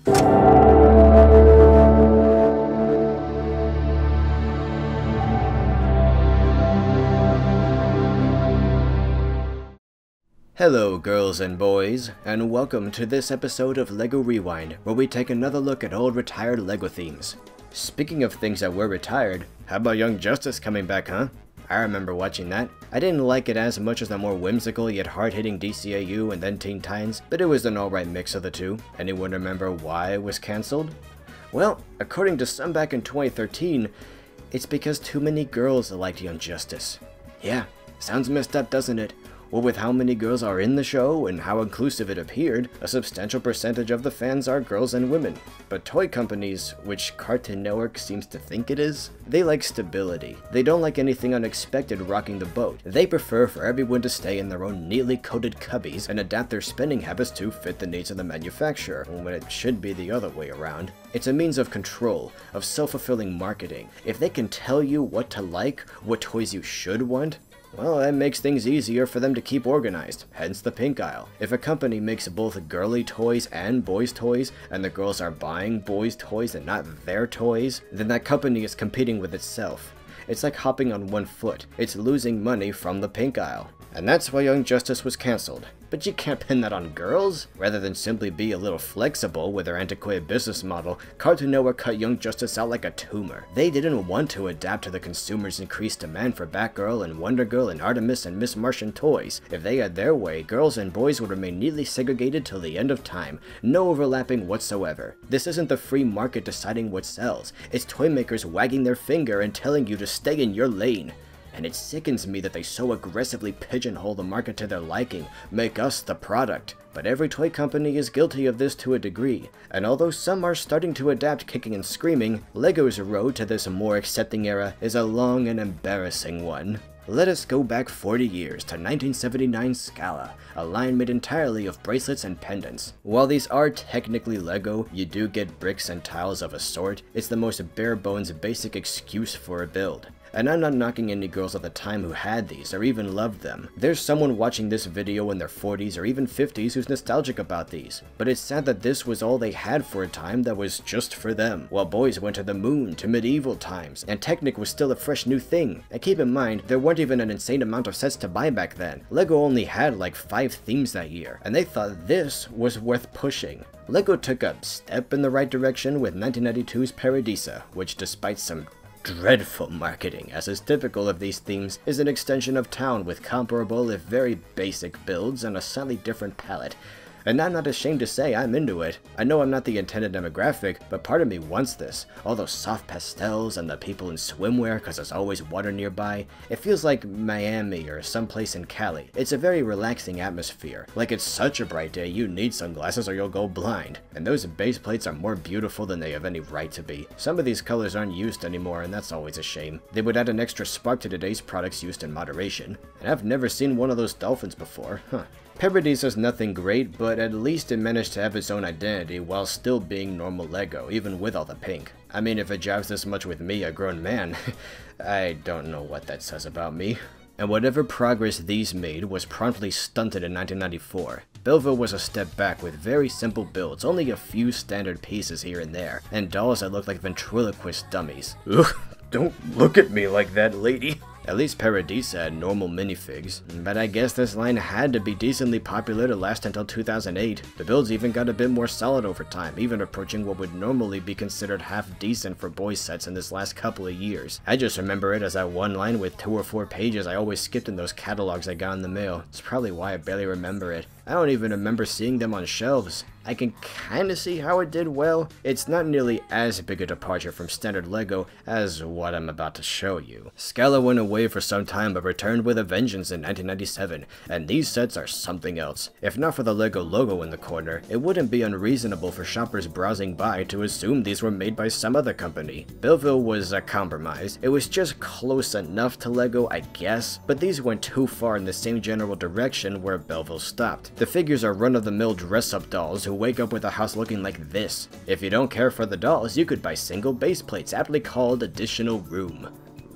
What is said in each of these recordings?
Hello girls and boys, and welcome to this episode of LEGO Rewind, where we take another look at old retired LEGO themes. Speaking of things that were retired, how about Young Justice coming back, huh? I remember watching that. I didn't like it as much as the more whimsical yet hard-hitting DCAU and then Teen Titans, but it was an alright mix of the two. Anyone remember why it was cancelled? Well, according to some back in 2013, it's because too many girls liked Young Justice. Yeah, sounds messed up, doesn't it? Well, with how many girls are in the show and how inclusive it appeared, a substantial percentage of the fans are girls and women. But toy companies, which Cartoon Network seems to think it is, they like stability. They don't like anything unexpected rocking the boat. They prefer for everyone to stay in their own neatly coded cubbies and adapt their spending habits to fit the needs of the manufacturer, when it should be the other way around. It's a means of control, of self-fulfilling marketing. If they can tell you what to like, what toys you should want, well, that makes things easier for them to keep organized, hence the pink aisle. If a company makes both girly toys and boys toys, and the girls are buying boys toys and not their toys, then that company is competing with itself. It's like hopping on one foot. It's losing money from the pink aisle. And that's why Young Justice was cancelled. But you can't pin that on girls. Rather than simply be a little flexible with their antiquated business model, Cartoon Network cut Young Justice out like a tumor. They didn't want to adapt to the consumers' increased demand for Batgirl and Wonder Girl and Artemis and Miss Martian toys. If they had their way, girls and boys would remain neatly segregated till the end of time. No overlapping whatsoever. This isn't the free market deciding what sells. It's toy makers wagging their finger and telling you to stay in your lane. And it sickens me that they so aggressively pigeonhole the market to their liking, make us the product. But every toy company is guilty of this to a degree, and although some are starting to adapt kicking and screaming, LEGO's road to this more accepting era is a long and embarrassing one. Let us go back 40 years to 1979 Scala, a line made entirely of bracelets and pendants. While these are technically LEGO, you do get bricks and tiles of a sort. It's the most bare bones basic excuse for a build. And I'm not knocking any girls at the time who had these, or even loved them. There's someone watching this video in their 40s or even 50s who's nostalgic about these. But it's sad that this was all they had for a time that was just for them. While boys went to the moon, to medieval times, and Technic was still a fresh new thing. And keep in mind, there weren't even an insane amount of sets to buy back then. LEGO only had like 5 themes that year, and they thought this was worth pushing. LEGO took a step in the right direction with 1992's Paradisa, which despite some dreadful marketing, as is typical of these themes, is an extension of town with comparable if very basic builds and a slightly different palette. And I'm not ashamed to say I'm into it. I know I'm not the intended demographic, but part of me wants this. All those soft pastels and the people in swimwear cause there's always water nearby. It feels like Miami or someplace in Cali. It's a very relaxing atmosphere. Like it's such a bright day you need sunglasses or you'll go blind. And those base plates are more beautiful than they have any right to be. Some of these colors aren't used anymore and that's always a shame. They would add an extra spark to today's products used in moderation. And I've never seen one of those dolphins before, huh. Paradisa's nothing great, but at least it managed to have its own identity while still being normal LEGO, even with all the pink. I mean, if it jives this much with me, a grown man, I don't know what that says about me. And whatever progress these made was promptly stunted in 1994. Belleville was a step back with very simple builds, only a few standard pieces here and there, and dolls that looked like ventriloquist dummies. Ugh, don't look at me like that, lady. At least Paradisa had normal minifigs, but I guess this line had to be decently popular to last until 2008. The builds even got a bit more solid over time, even approaching what would normally be considered half decent for boys sets in this last couple of years. I just remember it as that one line with 2 or 4 pages I always skipped in those catalogs I got in the mail. It's probably why I barely remember it. I don't even remember seeing them on shelves. I can kinda see how it did well. It's not nearly as big a departure from standard LEGO as what I'm about to show you. Scala went away for some time but returned with a vengeance in 1997, and these sets are something else. If not for the LEGO logo in the corner, it wouldn't be unreasonable for shoppers browsing by to assume these were made by some other company. Belleville was a compromise. It was just close enough to LEGO, I guess, but these went too far in the same general direction where Belleville stopped. The figures are run-of-the-mill dress-up dolls who wake up with a house looking like this. If you don't care for the dolls, you could buy single base plates, aptly called additional room.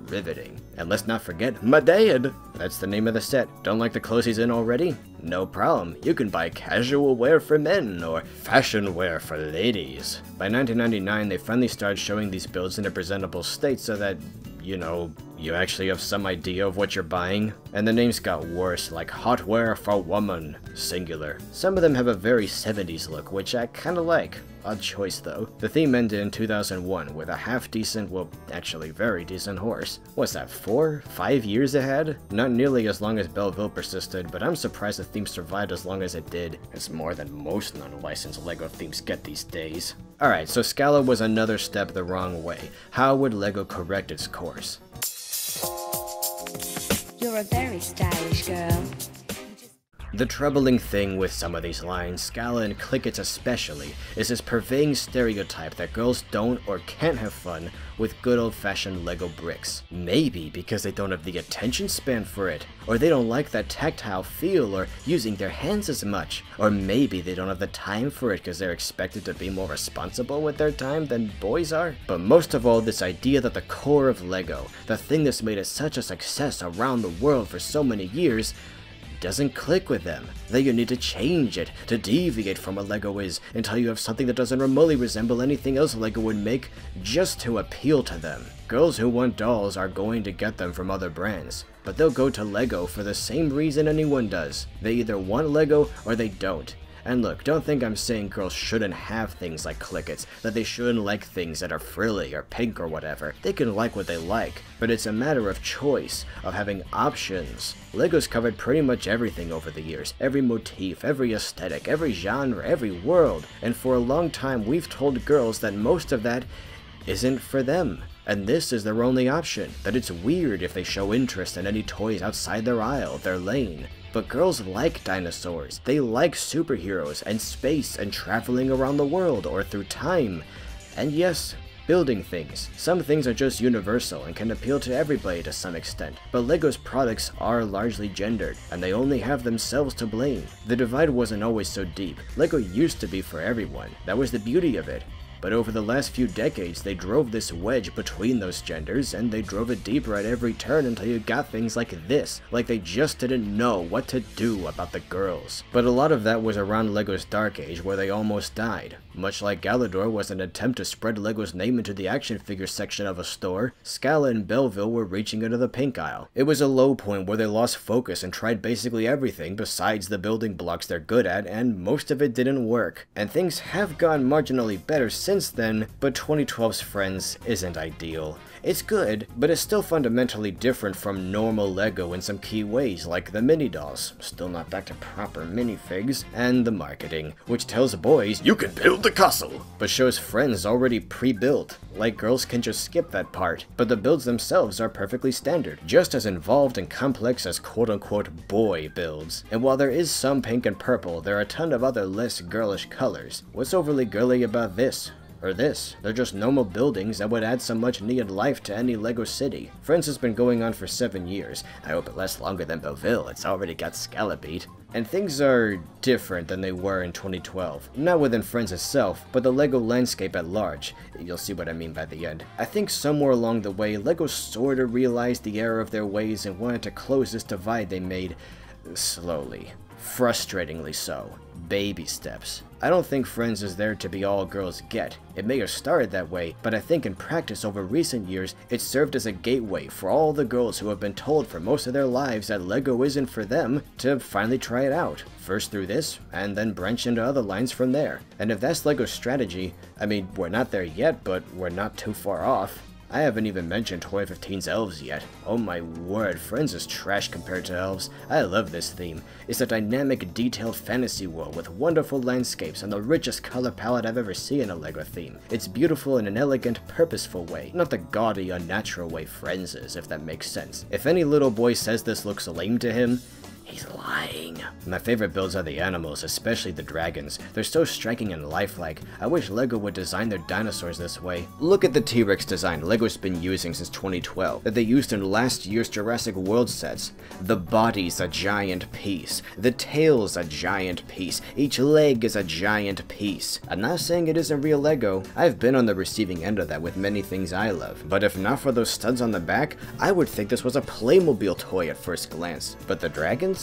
Riveting. And let's not forget my dad! That's the name of the set. Don't like the clothes he's in already? No problem, you can buy casual wear for men or fashion wear for ladies. By 1999, they finally started showing these builds in a presentable state so that, you know, you actually have some idea of what you're buying. And the names got worse, like Hot Wear for Woman, singular. Some of them have a very 70s look, which I kinda like. Odd choice though. The theme ended in 2001 with a half-decent, well, actually very decent horse. What's that, 4-5 years ahead? Not nearly as long as Belleville persisted, but I'm surprised the theme survived as long as it did. It's more than most non-licensed LEGO themes get these days. Alright, so Scala was another step the wrong way. How would LEGO correct its course? You're a very stylish girl. The troubling thing with some of these lines, Scala and Clickets especially, is this pervading stereotype that girls don't or can't have fun with good old-fashioned Lego bricks. Maybe because they don't have the attention span for it, or they don't like that tactile feel or using their hands as much, or maybe they don't have the time for it because they're expected to be more responsible with their time than boys are. But most of all, this idea that the core of Lego, the thing that's made it such a success around the world for so many years, doesn't click with them, that you need to change it, to deviate from what LEGO is, until you have something that doesn't remotely resemble anything else LEGO would make, just to appeal to them. Girls who want dolls are going to get them from other brands, but they'll go to LEGO for the same reason anyone does. They either want LEGO or they don't. And look, don't think I'm saying girls shouldn't have things like Clickets, that they shouldn't like things that are frilly or pink or whatever. They can like what they like, but it's a matter of choice, of having options. LEGO's covered pretty much everything over the years, every motif, every aesthetic, every genre, every world, and for a long time we've told girls that most of that isn't for them. And this is their only option, that it's weird if they show interest in any toys outside their aisle, their lane. But girls like dinosaurs, they like superheroes, and space, and traveling around the world, or through time. And yes, building things. Some things are just universal and can appeal to everybody to some extent, but LEGO's products are largely gendered, and they only have themselves to blame. The divide wasn't always so deep. LEGO used to be for everyone. That was the beauty of it. But over the last few decades, they drove this wedge between those genders, and they drove it deeper at every turn until you got things like this, like they just didn't know what to do about the girls. But a lot of that was around LEGO's Dark Age, where they almost died. Much like Galador was an attempt to spread LEGO's name into the action figure section of a store, Scala and Belleville were reaching into the pink aisle. It was a low point where they lost focus and tried basically everything besides the building blocks they're good at, and most of it didn't work. And things have gone marginally better since then, but 2012's Friends isn't ideal. It's good, but it's still fundamentally different from normal LEGO in some key ways, like the mini dolls, still not back to proper minifigs, and the marketing, which tells boys, you can build the castle, but shows Friends already pre-built, like girls can just skip that part. But the builds themselves are perfectly standard, just as involved and complex as quote-unquote boy builds. And while there is some pink and purple, there are a ton of other less girlish colors. What's overly girly about this? Or this. They're just normal buildings that would add some much needed life to any LEGO city. Friends has been going on for 7 years. I hope it lasts longer than Belleville, it's already got Scala beat. And things are different than they were in 2012. Not within Friends itself, but the LEGO landscape at large. You'll see what I mean by the end. I think somewhere along the way, LEGO sorta realized the error of their ways and wanted to close this divide they made slowly. Frustratingly so. Baby steps. I don't think Friends is there to be all girls get. It may have started that way, but I think in practice over recent years, it served as a gateway for all the girls who have been told for most of their lives that LEGO isn't for them to finally try it out. First through this, and then branch into other lines from there. And if that's LEGO's strategy, I mean, we're not there yet, but we're not too far off. I haven't even mentioned 2015's Elves yet. Oh my word, Friends is trash compared to Elves. I love this theme. It's a dynamic, detailed fantasy world with wonderful landscapes and the richest color palette I've ever seen in a LEGO theme. It's beautiful in an elegant, purposeful way, not the gaudy, unnatural way Friends is, if that makes sense. If any little boy says this looks lame to him, he's lying. My favorite builds are the animals, especially the dragons. They're so striking and lifelike. I wish LEGO would design their dinosaurs this way. Look at the T-Rex design LEGO's been using since 2012, that they used in last year's Jurassic World sets. The body's a giant piece. The tail's a giant piece. Each leg is a giant piece. I'm not saying it isn't real LEGO. I've been on the receiving end of that with many things I love. But if not for those studs on the back, I would think this was a Playmobil toy at first glance. But the dragons?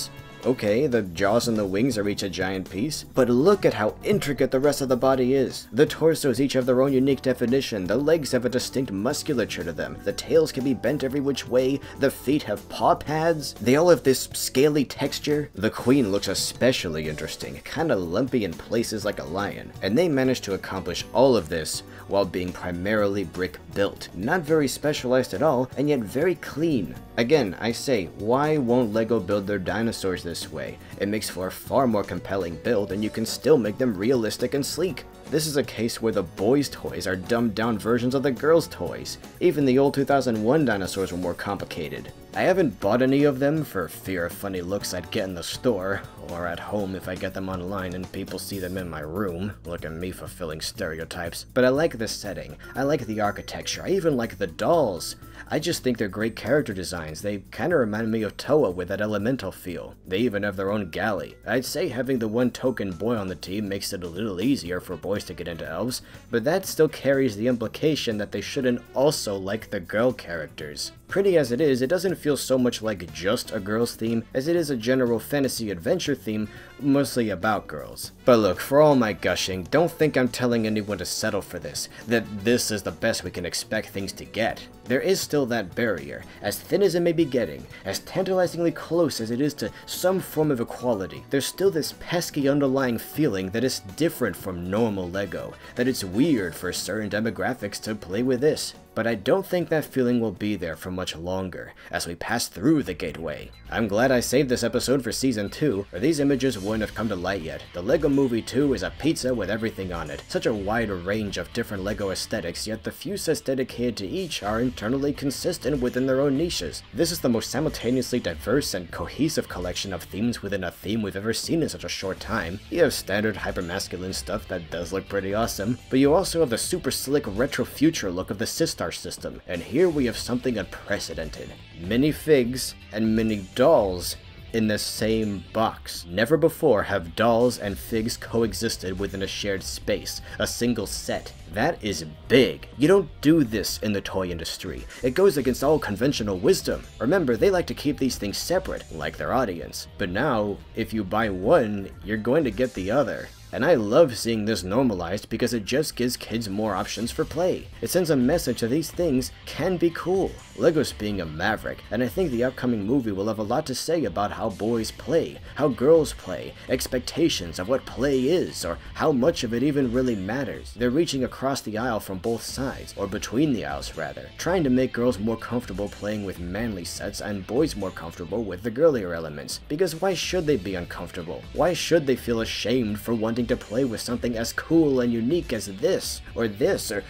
Okay, the jaws and the wings are each a giant piece, but look at how intricate the rest of the body is. The torsos each have their own unique definition, the legs have a distinct musculature to them, the tails can be bent every which way, the feet have paw pads, they all have this scaly texture. The queen looks especially interesting, kinda lumpy in places like a lion, and they managed to accomplish all of this while being primarily brick built. Not very specialized at all, and yet very clean. Again, I say, why won't LEGO build their dinosaurs this way? It makes for a far more compelling build, and you can still make them realistic and sleek. This is a case where the boys' toys are dumbed down versions of the girls' toys. Even the old 2001 dinosaurs were more complicated. I haven't bought any of them for fear of funny looks I'd get in the store, or at home if I get them online and people see them in my room. Look at me fulfilling stereotypes. But I like the setting, I like the architecture, I even like the dolls. I just think they're great character designs. They kinda remind me of Toa with that elemental feel. They even have their own galley. I'd say having the one token boy on the team makes it a little easier for boys to get into elves, but that still carries the implication that they shouldn't also like the girl characters. Pretty as it is, it doesn't feel so much like just a girls theme as it is a general fantasy adventure theme, mostly about girls. But look, for all my gushing, don't think I'm telling anyone to settle for this, that this is the best we can expect things to get. There is still that barrier, as thin as it may be getting, as tantalizingly close as it is to some form of equality. There's still this pesky underlying feeling that it's different from normal LEGO, that it's weird for certain demographics to play with this. But I don't think that feeling will be there for much longer, as we pass through the gateway. I'm glad I saved this episode for Season 2, or these images wouldn't have come to light yet. The LEGO Movie 2 is a pizza with everything on it. Such a wide range of different LEGO aesthetics, yet the few sets dedicated to each are internally consistent within their own niches. This is the most simultaneously diverse and cohesive collection of themes within a theme we've ever seen in such a short time. You have standard hypermasculine stuff that does look pretty awesome, but you also have the super slick retro future look of the Sistar system, and here we have something unprecedented. Minifigs and mini dolls in the same box. Never before have dolls and figs coexisted within a shared space, a single set. That is big. You don't do this in the toy industry. It goes against all conventional wisdom. Remember, they like to keep these things separate, like their audience. But now, if you buy one, you're going to get the other. And I love seeing this normalized because it just gives kids more options for play. It sends a message that these things can be cool. LEGO's being a maverick, and I think the upcoming movie will have a lot to say about how boys play, how girls play, expectations of what play is, or how much of it even really matters. They're reaching across the aisle from both sides, or between the aisles rather, trying to make girls more comfortable playing with manly sets and boys more comfortable with the girlier elements. Because why should they be uncomfortable? Why should they feel ashamed for wanting to play with something as cool and unique as this, or this, or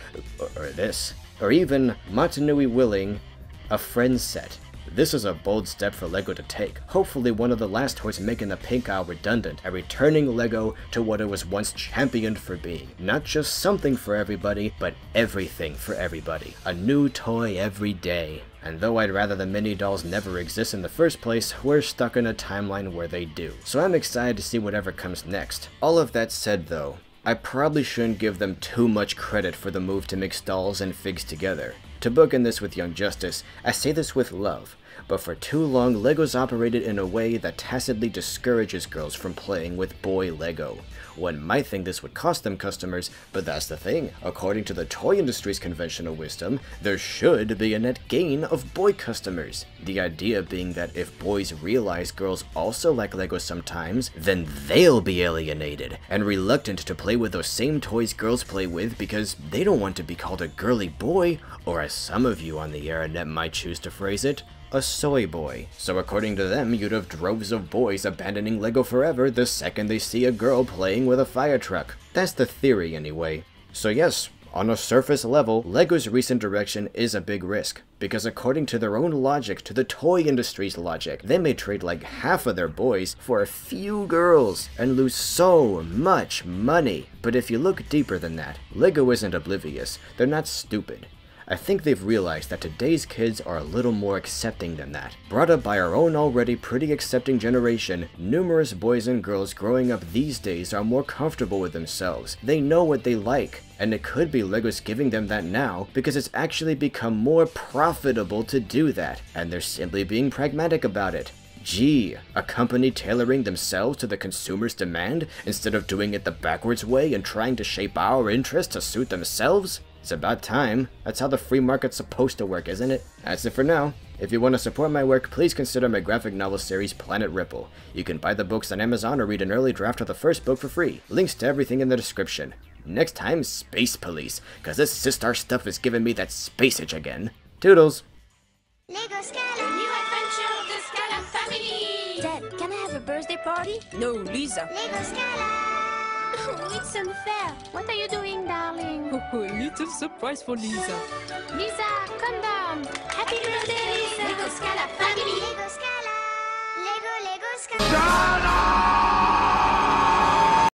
this, or even Matanui willing a friend set. This is a bold step for LEGO to take, hopefully one of the last toys making the pink aisle redundant, and returning LEGO to what it was once championed for being. Not just something for everybody, but everything for everybody. A new toy every day. And though I'd rather the mini dolls never exist in the first place, we're stuck in a timeline where they do. So I'm excited to see whatever comes next. All of that said though, I probably shouldn't give them too much credit for the move to mix dolls and figs together. To bookend this with Young Justice, I say this with love, but for too long LEGO's operated in a way that tacitly discourages girls from playing with boy LEGO. One might think this would cost them customers, but that's the thing. According to the toy industry's conventional wisdom, there should be a net gain of boy customers. The idea being that if boys realize girls also like LEGO sometimes, then they'll be alienated and reluctant to play with those same toys girls play with because they don't want to be called a girly boy, or as some of you on the internet might choose to phrase it, a soy boy. So according to them, you'd have droves of boys abandoning LEGO forever the second they see a girl playing with a fire truck. That's the theory anyway. So yes, on a surface level, LEGO's recent direction is a big risk, because according to their own logic, to the toy industry's logic, they may trade like half of their boys for a few girls and lose so much money. But if you look deeper than that, LEGO isn't oblivious. They're not stupid. I think they've realized that today's kids are a little more accepting than that. Brought up by our own already pretty accepting generation, numerous boys and girls growing up these days are more comfortable with themselves. They know what they like, and it could be LEGO's giving them that now because it's actually become more profitable to do that, and they're simply being pragmatic about it. Gee, a company tailoring themselves to the consumer's demand instead of doing it the backwards way and trying to shape our interests to suit themselves? It's about time. That's how the free market's supposed to work, isn't it? That's it for now. If you want to support my work, please consider my graphic novel series Planet Ripple. You can buy the books on Amazon or read an early draft of the first book for free. Links to everything in the description. Next time, Space Police, cause this Sistar stuff is giving me that space itch again. Toodles! Lego Scala! New adventure of the Scala family! Dad, can I have a birthday party? No, Lisa. Lego Scala! It's unfair. What are you doing, darling? Oh, a little surprise for Lisa. Lisa, calm down. Happy birthday, Lisa. Lego Scala family! Lego Scala! Lego Scala!